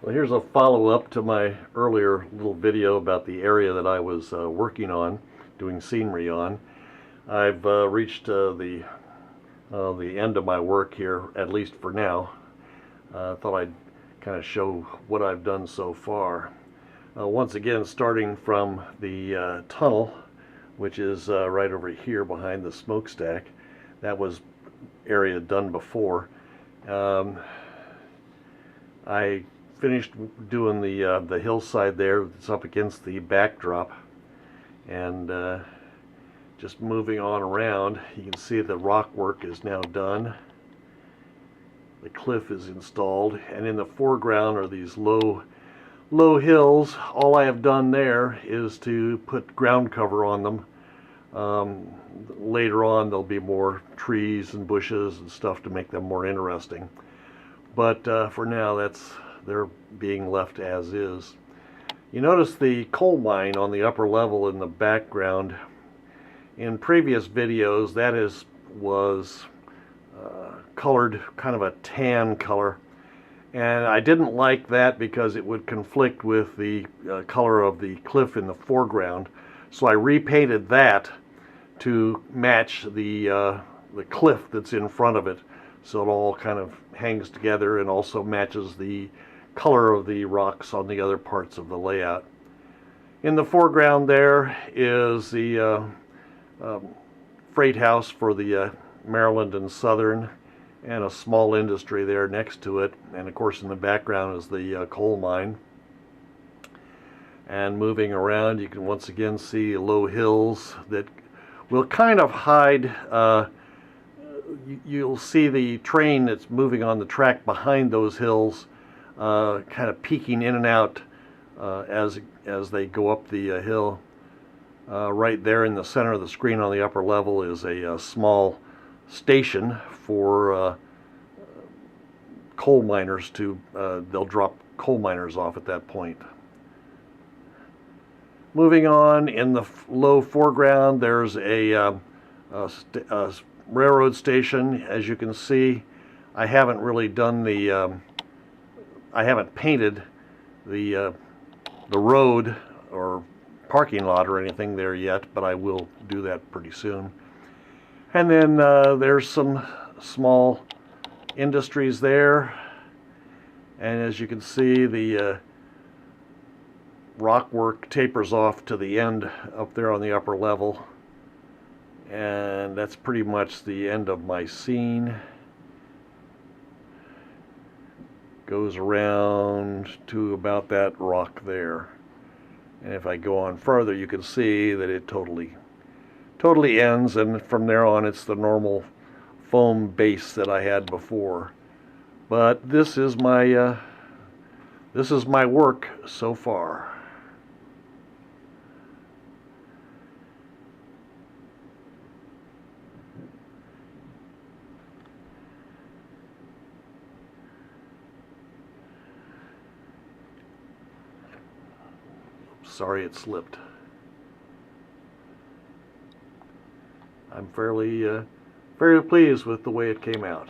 Well, here's a follow-up to my earlier little video about the area that I was working on, doing scenery on. I've reached the end of my work here, at least for now. Thought I'd kind of show what I've done so far. Once again, starting from the tunnel, which is right over here behind the smokestack. That was area done before. I finished doing the hillside there. It's up against the backdrop, and just moving on around, you can see the rock work is now done. The cliff is installed, and in the foreground are these low hills. All I have done there is to put ground cover on them. Later on there'll be more trees and bushes and stuff to make them more interesting, but for now they're being left as is. You notice the coal mine on the upper level in the background. In previous videos that was colored kind of a tan color, and I didn't like that because it would conflict with the color of the cliff in the foreground, so I repainted that to match the cliff that's in front of it, so it all kind of hangs together and also matches the color of the rocks on the other parts of the layout. In the foreground there is the freight house for the Maryland and Southern, and a small industry there next to it, and of course in the background is the coal mine. And moving around, you can once again see low hills that will kind of hide. You'll see the train that's moving on the track behind those hills, kind of peeking in and out as they go up the hill. Right there in the center of the screen on the upper level is a small station for coal miners they'll drop coal miners off at that point. Moving on, in the low foreground there's a railroad station. As you can see, I haven't really done I haven't painted the road or parking lot or anything there yet, but I will do that pretty soon. And then there's some small industries there, and as you can see, the rock work tapers off to the end up there on the upper level, and that's pretty much the end of my scene. Goes around to about that rock there, and if I go on further you can see that it totally ends, and from there on it's the normal foam base that I had before. But this is my work so far. Sorry it slipped. I'm fairly pleased with the way it came out.